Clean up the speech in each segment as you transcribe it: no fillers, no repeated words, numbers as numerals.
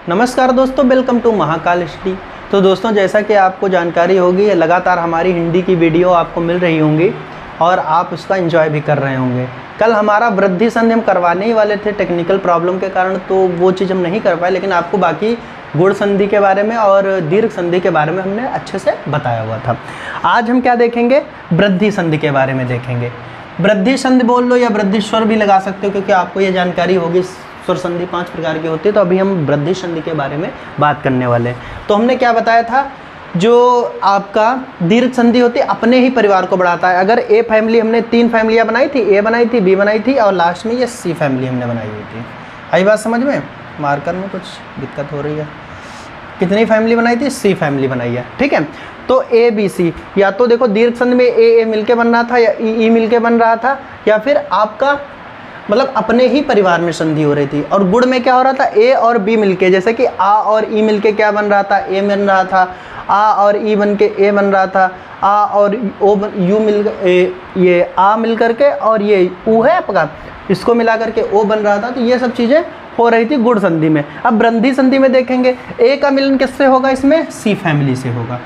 नमस्कार दोस्तों, welcome to Mahakal study. तो दोस्तों, जैसा कि आपको जानकारी होगी, लगातार हमारी हिंदी की वीडियो आपको मिल रही होंगी और आप उसका एंजॉय भी कर रहे होंगे। कल हमारा वृद्धि संधि हम करवाने ही वाले थे, टेक्निकल प्रॉब्लम के कारण तो वो चीज़ हम नहीं कर पाए, लेकिन आपको बाकी गुण संधि के बारे में और दीर्घ संधि के बारे में हमने अच्छे से बताया हुआ था। आज हम क्या देखेंगे? वृद्धि संधि के बारे में देखेंगे। वृद्धि संधि बोल लो या वृद्धि स्वर भी लगा सकते हो, क्योंकि आपको ये जानकारी होगी स्वर संधि 5 प्रकार की होती है। तो अभी हम वृद्धि संधि के बारे में बात करने वाले हैं। तो हमने क्या बताया था, जो आपका दीर्घ संधि होती है अपने ही परिवार को बढ़ाता है। अगर ए फैमिली, हमने 3 फैमिलियाँ बनाई थी, ए बनाई थी, बी बनाई थी और लास्ट में ये सी फैमिली हमने बनाई हुई थी। आई बात समझ में? मार्कर में कुछ दिक्कत हो रही है। कितनी फैमिली बनाई थी? सी फैमिली बनाई है, ठीक है। तो ए बी सी, या तो देखो दीर्घ संधि में ए मिलके बन रहा था या ई मिलके बन रहा था, या फिर आपका मतलब अपने ही परिवार में संधि हो रही थी। और गुण में क्या हो रहा था? ए और बी मिलके, जैसे कि आ और ई मिलके क्या बन रहा था? ए बन रहा था। आ और ई बन के ए बन रहा था। आ और ओ यू मिल ये आ मिल करके और ये ऊ है आपका, इसको मिला करके ओ बन रहा था। तो ये सब चीज़ें हो रही थी गुण संधि में। अब वृद्धि संधि में देखेंगे, ए का मिलन किससे होगा? इसमें सी फैमिली से होगा।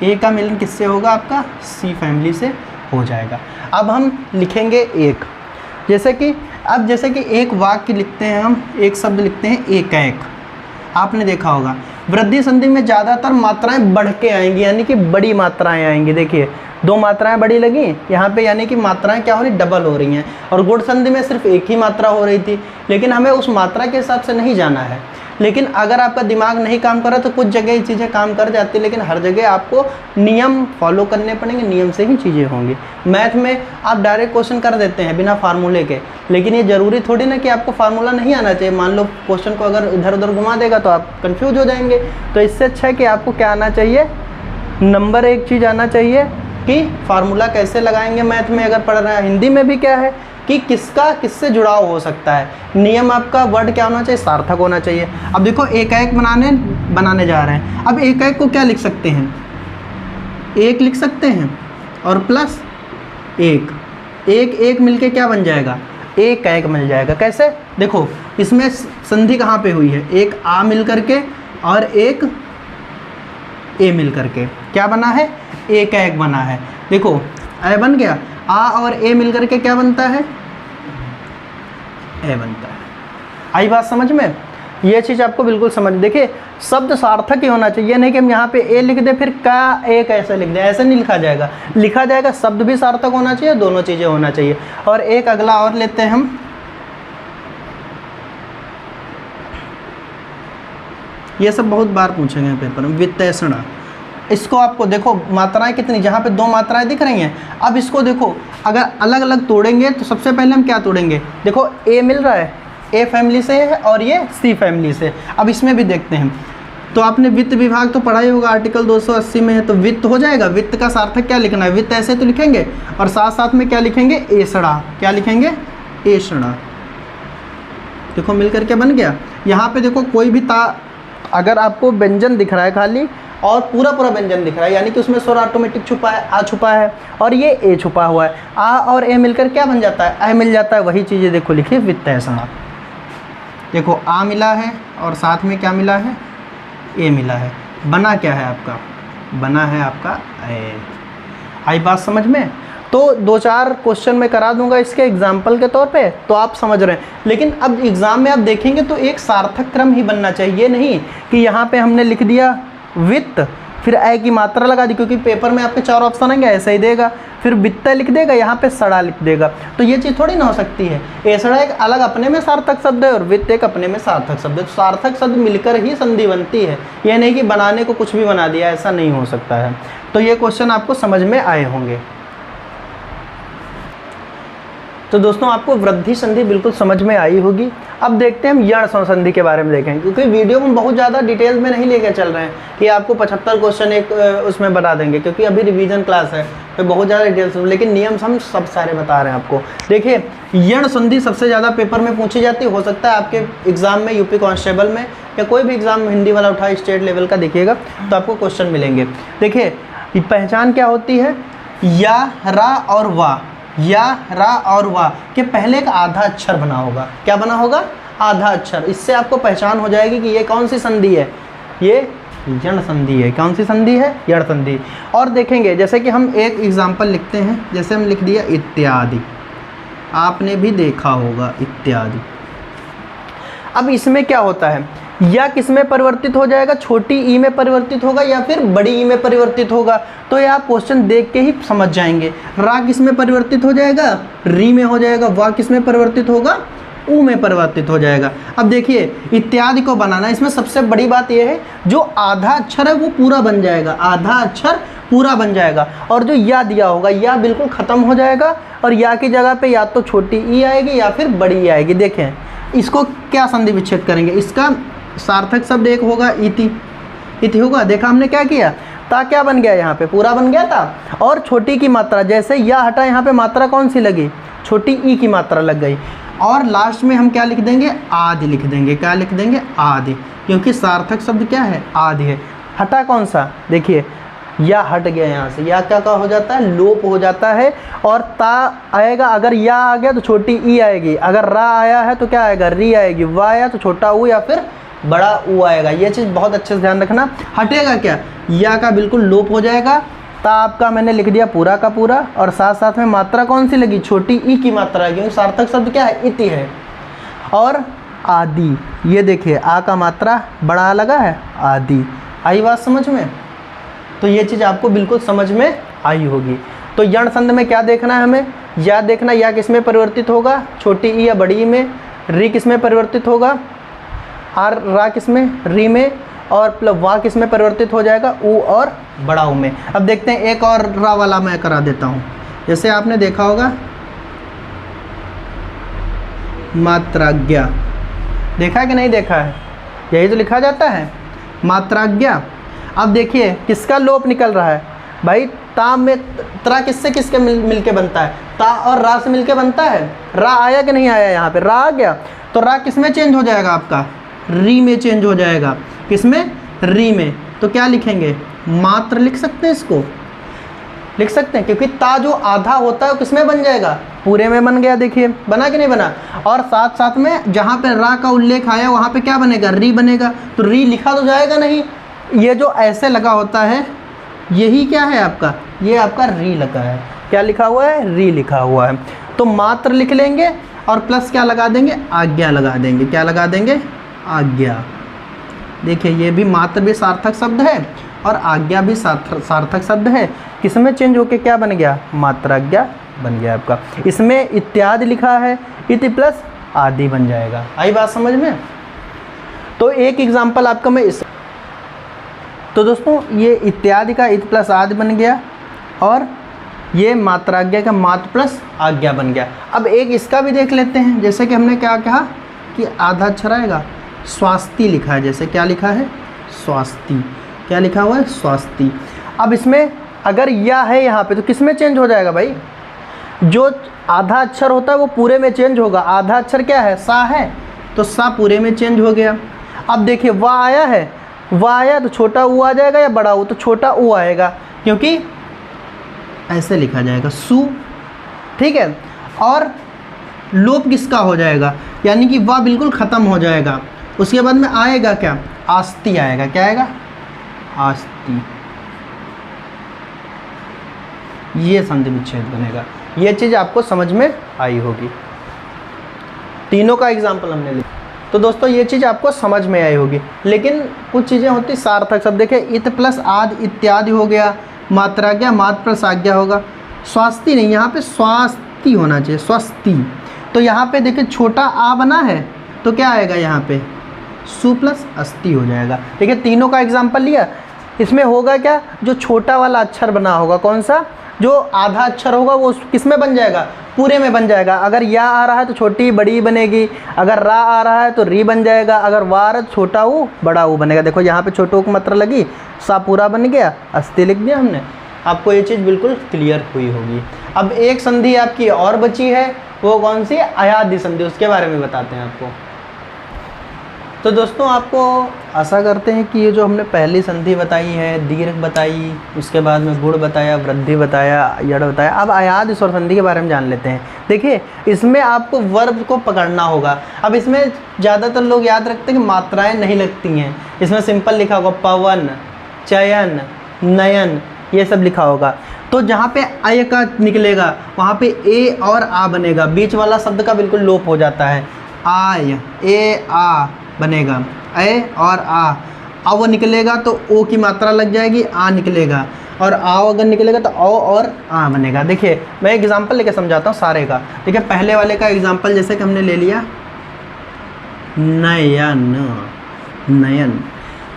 ए का मिलन किससे होगा? आपका सी फैमिली से हो जाएगा। अब हम लिखेंगे एक, जैसे कि एक वाक्य लिखते हैं, हम एक शब्द लिखते हैं एकाएक। आपने देखा होगा वृद्धि संधि में ज़्यादातर मात्राएं बढ़ के आएंगी, यानी कि बड़ी मात्राएं आएंगी। देखिए 2 मात्राएं बड़ी लगी यहाँ पे, यानी कि मात्राएं क्या हो रही? डबल हो रही हैं। और गुण संधि में सिर्फ एक ही मात्रा हो रही थी, लेकिन हमें उस मात्रा के हिसाब से नहीं जाना है। लेकिन अगर आपका दिमाग नहीं काम कर रहा तो कुछ जगह ये चीज़ें काम कर जाती है, लेकिन हर जगह आपको नियम फॉलो करने पड़ेंगे, नियम से ही चीज़ें होंगी। मैथ में आप डायरेक्ट क्वेश्चन कर देते हैं बिना फार्मूले के, लेकिन ये ज़रूरी थोड़ी ना कि आपको फार्मूला नहीं आना चाहिए। मान लो क्वेश्चन को अगर इधर उधर घुमा देगा तो आप कन्फ्यूज हो जाएंगे। तो इससे अच्छा है कि आपको क्या आना चाहिए? नंबर 1 चीज़ आना चाहिए कि फार्मूला कैसे लगाएंगे मैथ में अगर पढ़ रहे हैं। हिंदी में भी क्या है कि किसका किससे जुड़ाव हो सकता है। नियम आपका वर्ड क्या होना चाहिए? सार्थक होना चाहिए। अब देखो एकाएक बनाने जा रहे हैं। अब एकाएक को क्या लिख सकते हैं? 1 लिख सकते हैं और प्लस 1, 1 मिलके क्या बन जाएगा? एकाएक मिल जाएगा। कैसे? देखो इसमें संधि कहाँ पे हुई है? एक आ मिल करके और एक ए मिल करके क्या बना है? एकाएक बना है। देखो ए बन गया, आ और ए मिल करके क्या बनता है? ए बनता है। आई बात समझ में? ये चीज़ आपको बिल्कुल समझ। देखिए शब्द सार्थक ही होना चाहिए, नहीं कि हम यहाँ पे ए लिख दे फिर का ए कैसे लिख दे, ऐसे नहीं लिखा जाएगा। शब्द भी सार्थक होना चाहिए, दोनों चीज़ें होना चाहिए। और एक अगला और लेते हैं हम, ये सब बहुत बार पूछेंगे पेपर में, वित्तेषणा। इसको आपको देखो मात्राएं कितनी, जहाँ पे 2 मात्राएं दिख रही हैं। अब इसको देखो अगर अलग अलग तोड़ेंगे तो सबसे पहले हम क्या तोड़ेंगे? देखो ए मिल रहा है, ए फैमिली से है और ये सी फैमिली से। अब इसमें भी देखते हैं। तो आपने वित्त विभाग तो पढ़ा ही होगा, आर्टिकल 280 में है। तो वित्त हो जाएगा। वित्त का सार्थक क्या लिखना है? वित्त ऐसे तो लिखेंगे और साथ साथ में क्या लिखेंगे? एषणा। क्या लिखेंगे? एषणा। देखो मिल करके बन गया। यहाँ पे देखो कोई भी अगर आपको व्यंजन दिख रहा है खाली और पूरा व्यंजन दिख रहा है, यानी कि उसमें स्वर ऑटोमेटिक छुपा है, आ छुपा है और ये ए छुपा हुआ है। आ और ए मिलकर क्या बन जाता है? ए मिल जाता है। वही चीज़ें देखो लिखिए वित्तेषणा। देखो आ मिला है और साथ में क्या मिला है? ए मिला है। बना क्या है आपका? बना है आपका ए। आई बात समझ में? तो 2-4 क्वेश्चन मैं करा दूंगा इसके एग्जाम्पल के तौर पे, तो आप समझ रहे हैं। लेकिन अब एग्ज़ाम में आप देखेंगे तो एक सार्थक क्रम ही बनना चाहिए, नहीं कि यहाँ पे हमने लिख दिया वित्त फिर ए की मात्रा लगा दी, क्योंकि पेपर में आपके 4 ऑप्शन आएंगे, ऐसा ही देगा। फिर वित्त लिख देगा, यहाँ पे सड़ा लिख देगा। तो ये चीज़ थोड़ी ना हो सकती है। एषणा एक अलग अपने में सार्थक शब्द है और वित्त एक अपने में सार्थक शब्द है। तो सार्थक शब्द मिलकर ही संधि बनती है, ये नहीं कि बनाने को कुछ भी बना दिया, ऐसा नहीं हो सकता है। तो ये क्वेश्चन आपको समझ में आए होंगे। तो दोस्तों आपको वृद्धि संधि बिल्कुल समझ में आई होगी। अब देखते हैं हम यण संधि के बारे में देखें, क्योंकि वीडियो में बहुत ज़्यादा डिटेल में नहीं लेके चल रहे हैं कि आपको 75 क्वेश्चन एक उसमें बता देंगे, क्योंकि अभी रिवीजन क्लास है तो बहुत ज़्यादा डिटेल्स, लेकिन नियम हम सब सारे बता रहे हैं आपको। देखिए यण संधि सबसे ज़्यादा पेपर में पूछी जाती है। हो सकता है आपके एग्जाम में यूपी कांस्टेबल में या कोई भी एग्जाम हिंदी वाला उठाए स्टेट लेवल का देखिएगा तो आपको क्वेश्चन मिलेंगे। देखिए पहचान क्या होती है? या, रा और वा। या, रा और वा के पहले एक आधा अक्षर बना होगा। क्या बना होगा? आधा अक्षर, इससे आपको पहचान हो जाएगी कि ये कौन सी संधि है, ये यण संधि है। कौन सी संधि है, यण संधि। और देखेंगे जैसे कि हम एक एग्जाम्पल लिखते हैं, जैसे हम लिख दिया इत्यादि, आपने भी देखा होगा इत्यादि। अब इसमें क्या होता है, या किस में परिवर्तित हो जाएगा, छोटी ई में परिवर्तित होगा या फिर बड़ी ई में परिवर्तित होगा। तो ये आप क्वेश्चन देख के ही समझ जाएंगे। रा किस में परिवर्तित हो जाएगा, री में हो जाएगा। वा किस में परिवर्तित होगा, ऊ में परिवर्तित हो जाएगा। अब देखिए इत्यादि को बनाना, इसमें सबसे बड़ी बात यह है जो आधा अक्षर है वो पूरा बन जाएगा, आधा अक्षर पूरा बन जाएगा। और जो या दिया होगा या बिल्कुल ख़त्म हो जाएगा, और या की जगह पे या तो छोटी ई आएगी या फिर बड़ी ई आएगी। देखें इसको क्या संधि विच्छेद करेंगे, इसका सार्थक शब्द एक होगा इति, इति होगा। देखा हमने क्या किया, ता क्या बन गया, यहाँ पे पूरा बन गया था। और छोटी की मात्रा, जैसे या हटा यहाँ पे मात्रा कौन सी लगी, छोटी ई की मात्रा लग गई। और लास्ट में हम क्या लिख देंगे, आदि लिख देंगे। क्या लिख देंगे, आदि, क्योंकि सार्थक शब्द क्या है, आदि है। हटा कौन सा, देखिए या हट गया यहाँ से, या क्या हो जाता है, लोप हो जाता है। और ता आएगा, अगर या आ गया तो छोटी ई आएगी, अगर रा आया है तो क्या आएगा, री आएगी। वा आया तो छोटा ऊ या फिर बड़ा ऊ आएगा। ये चीज़ बहुत अच्छे से ध्यान रखना। हटेगा क्या, या का बिल्कुल लोप हो जाएगा। ता आपका मैंने लिख दिया पूरा का पूरा, और साथ साथ में मात्रा कौन सी लगी, छोटी ई की मात्रा है, क्योंकि सार्थक शब्द क्या है, इति है। और आदि, ये देखिए आ का मात्रा बड़ा लगा है, आदि। आई बात समझ में, तो ये चीज़ आपको बिल्कुल समझ में आई होगी। तो यण संधि में क्या देखना है हमें, या देखना या किस में परिवर्तित होगा, छोटी ई या बड़ी ई में। री किस में परिवर्तित होगा, आर रा किस में, री में। और प्लस वा किस में परिवर्तित हो जाएगा, ऊ और बड़ा ऊ में। अब देखते हैं एक और रा वाला मैं करा देता हूँ। जैसे आपने देखा होगा मात्राज्ञा, देखा कि नहीं देखा है, यही तो लिखा जाता है मात्राज्ञा। अब देखिए किसका लोप निकल रहा है भाई, ता में त्रा किससे किसके मिल के बनता है, ता और रा से मिलके बनता है। रा आया कि नहीं आया, यहाँ पे रा आ गया, तो रा किस में चेंज हो जाएगा आपका, री में चेंज हो जाएगा। किस में, री में। तो क्या लिखेंगे, मात्र लिख सकते हैं, इसको लिख सकते हैं, क्योंकि ता जो आधा होता है वो किस में बन जाएगा, पूरे में बन गया। देखिए बना कि नहीं बना। और साथ साथ में जहाँ पे रा का उल्लेख आया वहाँ पे क्या बनेगा, री बनेगा। तो री लिखा तो जाएगा नहीं, ये जो ऐसे लगा होता है यही क्या है आपका, ये आपका री लगा है। क्या लिखा हुआ है, री लिखा हुआ है। तो मात्र लिख लेंगे और प्लस क्या लगा देंगे, आज्ञा लगा देंगे। क्या लगा देंगे, आज्ञा। देखिए ये भी मात्र भी सार्थक शब्द है और आज्ञा भी सार्थक शब्द है। किसमें चेंज होके क्या बन गया, मात्राज्ञा बन गया आपका। इसमें इत्यादि लिखा है, इति प्लस आदि बन जाएगा। आई बात समझ में। तो एक एग्जांपल आपका मैं इस, तो दोस्तों ये इत्यादि का इत प्लस आदि बन गया, और ये मात्राज्ञा का मात्र प्लस आज्ञा बन गया। अब एक इसका भी देख लेते हैं। जैसे कि हमने क्या कहा कि आधा अक्षर आएगा, स्वास्ति लिखा है। जैसे क्या लिखा है, स्वास्ति। क्या लिखा हुआ है, स्वास्ति। अब इसमें अगर या है यहाँ पे तो किस में चेंज हो जाएगा भाई, जो आधा अक्षर होता है वो पूरे में चेंज होगा। आधा अक्षर क्या है, सा है, तो सा पूरे में चेंज हो गया। अब देखिए वा आया है, वा आया तो छोटा ऊ आ जाएगा या बड़ा ऊ, तो छोटा ऊ आएगा, क्योंकि ऐसे लिखा जाएगा सु। ठीक है। और लोप किसका हो जाएगा, यानी कि वाह बिल्कुल ख़त्म हो जाएगा। उसके बाद में आएगा क्या, आस्ति आएगा। क्या आएगा, आस्ति। ये संधि विच्छेद बनेगा। ये चीज़ आपको समझ में आई होगी। तीनों का एग्जाम्पल हमने लिखा, तो दोस्तों ये चीज़ आपको समझ में आई होगी। लेकिन कुछ चीज़ें होती सार्थक शब्द, देखिए इत प्लस आद इत्यादि हो गया, मात्राज्ञा मात्र प्लस आज्ञा होगा। स्वास्ति नहीं, यहाँ पे स्वास्ति होना चाहिए, स्वस्ति। तो यहाँ पे देखिए छोटा आ बना है तो क्या आएगा, यहाँ पे सु प्लस अस्ति हो जाएगा। देखिए तीनों का एग्जाम्पल लिया। इसमें होगा क्या, जो छोटा वाला अक्षर बना होगा, कौन सा, जो आधा अक्षर होगा वो किस में बन जाएगा, पूरे में बन जाएगा। अगर या आ रहा है तो छोटी बड़ी बनेगी, अगर रा आ रहा है तो री बन जाएगा, अगर वा आ रहा है तो छोटा ऊ बड़ा ऊ बनेगा। देखो यहाँ पे छोटो की मात्रा लगी, सा पूरा बन गया, अस्ति लिख दिया हमने। आपको ये चीज़ बिल्कुल क्लियर हुई होगी। अब एक संधि आपकी और बची है, वो कौन सी, अयादि संधि, उसके बारे में बताते हैं आपको। तो दोस्तों आपको आशा करते हैं कि ये जो हमने पहली संधि बताई है, दीर्घ बताई, उसके बाद में गुण बताया, वृद्धि बताया, यड़ बताया, अब आयात स्वर संधि के बारे में जान लेते हैं। देखिए इसमें आपको वर्ब को पकड़ना होगा। अब इसमें ज़्यादातर लोग याद रखते हैं कि मात्राएँ नहीं लगती हैं, इसमें सिंपल लिखा होगा पवन, चयन, नयन, ये सब लिखा होगा। तो जहाँ पे अय का निकलेगा वहाँ पे ए और आ बनेगा, बीच वाला शब्द का बिल्कुल लोप हो जाता है। आय, ए आ बनेगा, ए और आ। अव निकलेगा तो ओ की मात्रा लग जाएगी, आ निकलेगा, और आओ अगर निकलेगा तो औ और आ बनेगा। देखिए मैं एग्जांपल लेके समझाता हूँ सारे का। देखिए पहले वाले का एग्जांपल जैसे कि हमने ले लिया नयन, नयन।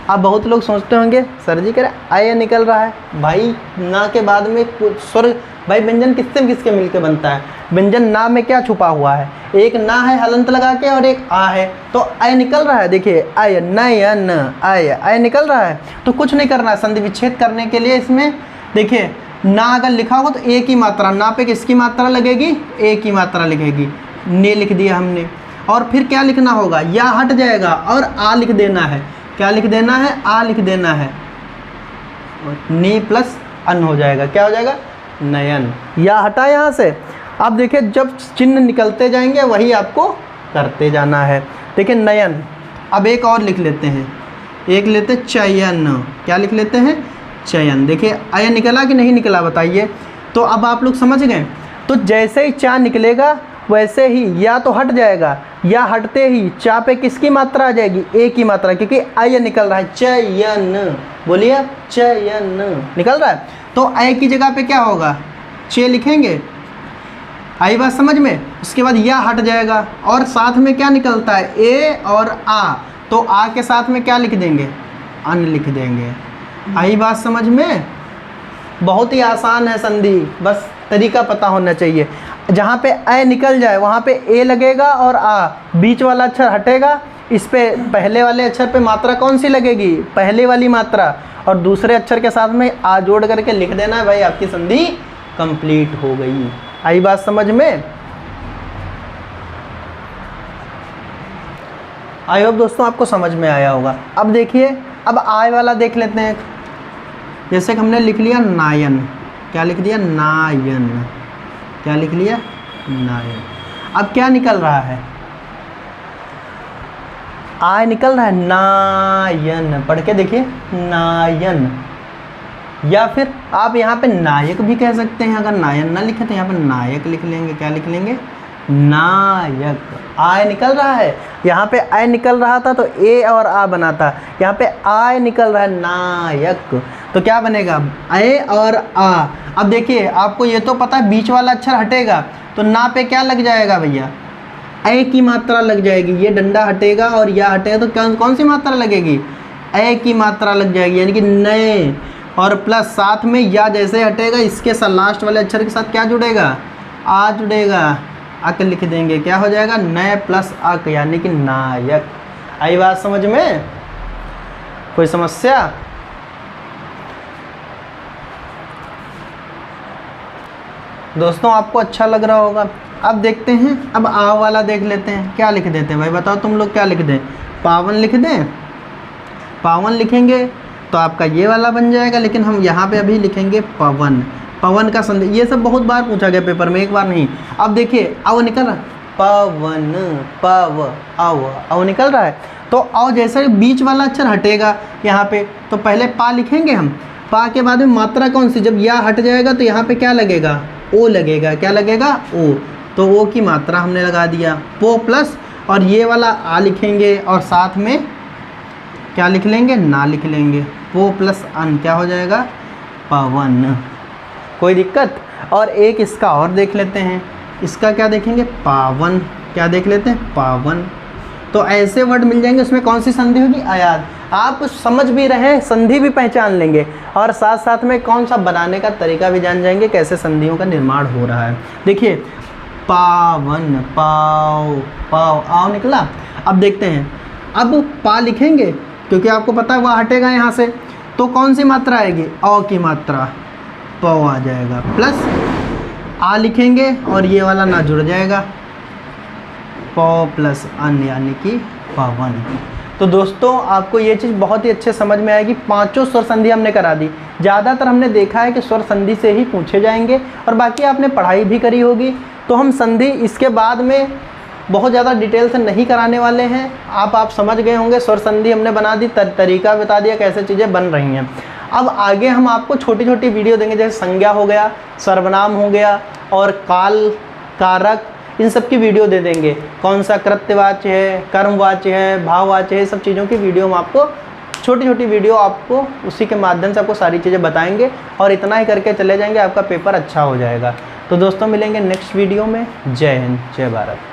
अब बहुत लोग सोचते होंगे सर जी कह रहे आय निकल रहा है, भाई ना के बाद में कुछ स्वर, भाई व्यंजन किससे किसके मिलके बनता है? व्यंजन ना में क्या छुपा हुआ है? एक ना है हलंत लगा के और एक आ है, तो आय निकल रहा है। देखिए आय, नयन, आय, आय निकल रहा है। तो कुछ नहीं करना है संधि विच्छेद करने के लिए। इसमें देखिए ना अगर लिखा होगा तो ए की मात्रा, ना पे किसकी मात्रा लगेगी? ए की मात्रा लिखेगी, ने लिख दिया हमने। और फिर क्या लिखना होगा? या हट जाएगा और आ लिख देना है। क्या लिख देना है? आ लिख देना है। नी प्लस अन हो जाएगा, क्या हो जाएगा? नयन। या हटा यहाँ से। अब देखिए जब चिन्ह निकलते जाएंगे वही आपको करते जाना है। देखिए नयन। अब एक और लिख लेते हैं, एक लेते चयन। क्या लिख लेते हैं? चयन। देखिए अय निकला कि नहीं निकला बताइए। तो अब आप लोग समझ गए। तो जैसे ही चा निकलेगा वैसे ही या तो हट जाएगा, या हटते ही चा पे किसकी मात्रा आ जाएगी? ए की मात्रा, क्योंकि अय निकल रहा है। चयन, बोलिए चयन निकल रहा है। तो अय की जगह पे क्या होगा? चे लिखेंगे। आई बात समझ में? उसके बाद या हट जाएगा और साथ में क्या निकलता है? ए और आ। तो आ के साथ में क्या लिख देंगे? अन लिख देंगे। आई बात समझ में? बहुत ही आसान है संधि, बस तरीका पता होना चाहिए। जहाँ पे अ निकल जाए वहाँ पे ए लगेगा और आ, बीच वाला अक्षर हटेगा। इस पे पहले वाले अक्षर पे मात्रा कौन सी लगेगी? पहले वाली मात्रा, और दूसरे अक्षर के साथ में आ जोड़ करके लिख देना है, भाई आपकी संधि कंप्लीट हो गई। आई बात समझ में? आई होप दोस्तों आपको समझ में आया होगा। अब देखिए अब आय वाला देख लेते हैं। जैसे कि हमने लिख लिया नायन। क्या लिख दिया? नायन। क्या लिख लिया? नायन। अब क्या निकल रहा है? आय निकल रहा है, नायन। पढ़ के देखिए नायन। या फिर आप यहाँ पे नायक भी कह सकते हैं। अगर नायन ना लिखे तो यहाँ पे नायक लिख लेंगे। क्या लिख लेंगे? नायक। आय निकल रहा है, यहाँ पे आय निकल रहा था तो ए और आ बना था, यहाँ पे आय निकल रहा है, नायक। तो क्या बनेगा? ए और आ। अब देखिए आपको ये तो पता है बीच वाला अक्षर हटेगा तो ना पे क्या लग जाएगा भैया? ए की मात्रा लग जाएगी। ये डंडा हटेगा और या हटेगा तो कौन सी मात्रा लगेगी? ए की मात्रा लग जाएगी, यानी कि नए। और प्लस साथ में या जैसे हटेगा इसके साथ लास्ट वाले अक्षर के साथ क्या जुड़ेगा? आ जुड़ेगा। अक लिख देंगे। क्या हो जाएगा? नए प्लस अक, यानी कि नायक। आई बात समझ में? कोई समस्या? दोस्तों आपको अच्छा लग रहा होगा। अब देखते हैं, अब आ वाला देख लेते हैं। क्या लिख देते हैं भाई? बताओ तुम लोग क्या लिख दें? पावन लिख दें? पावन लिखेंगे तो आपका ये वाला बन जाएगा, लेकिन हम यहाँ पे अभी लिखेंगे पवन। पवन का संधि, ये सब बहुत बार पूछा गया पेपर में, एक बार नहीं। अब देखिए अव निकल रहा है, पवन, पव, अव निकल रहा है। तो अव जैसे बीच वाला अक्षर हटेगा यहाँ पे, तो पहले पा लिखेंगे हम। पा के बाद में मात्रा कौन सी? जब या हट जाएगा तो यहाँ पे क्या लगेगा? ओ लगेगा। क्या लगेगा? ओ। तो ओ की मात्रा हमने लगा दिया, पो प्लस, और ये वाला आ लिखेंगे और साथ में क्या लिख लेंगे? ना लिख लेंगे। पो प्लस अन क्या हो जाएगा? पवन। कोई दिक्कत? और एक इसका और देख लेते हैं। इसका क्या देखेंगे? पावन। क्या देख लेते हैं? पावन। तो ऐसे वर्ड मिल जाएंगे, उसमें कौन सी संधि होगी? आयात। आप समझ भी रहे हैं, संधि भी पहचान लेंगे, और साथ साथ में कौन सा बनाने का तरीका भी जान जाएंगे, कैसे संधियों का निर्माण हो रहा है। देखिए पावन, पाव, पाव, आओ निकला। अब देखते हैं, अब पा लिखेंगे क्योंकि आपको पता है वह हटेगा यहाँ से, तो कौन सी मात्रा आएगी? औ की मात्रा, पौ आ जाएगा, प्लस आ लिखेंगे और ये वाला ना जुड़ जाएगा, पौ प्लस अन यानी कि पवन। तो दोस्तों आपको ये चीज़ बहुत ही अच्छे समझ में आएगी। पांचों स्वर संधि हमने करा दी। ज़्यादातर हमने देखा है कि स्वर संधि से ही पूछे जाएंगे और बाकी आपने पढ़ाई भी करी होगी। तो हम संधि इसके बाद में बहुत ज़्यादा डिटेल से नहीं कराने वाले हैं। आप समझ गए होंगे। स्वर संधि हमने बना दी, तरीका बता दिया कैसे चीज़ें बन रही हैं। अब आगे हम आपको छोटी छोटी वीडियो देंगे, जैसे संज्ञा हो गया, सर्वनाम हो गया और काल, कारक, इन सब की वीडियो दे देंगे। कौन सा कृत्यवाच्य है, कर्मवाच्य है, भाववाच्य है, सब चीज़ों की वीडियो हम आपको छोटी छोटी वीडियो आपको उसी के माध्यम से आपको सारी चीज़ें बताएंगे और इतना ही करके चले जाएंगे, आपका पेपर अच्छा हो जाएगा। तो दोस्तों मिलेंगे नेक्स्ट वीडियो में। जय हिंद, जय भारत।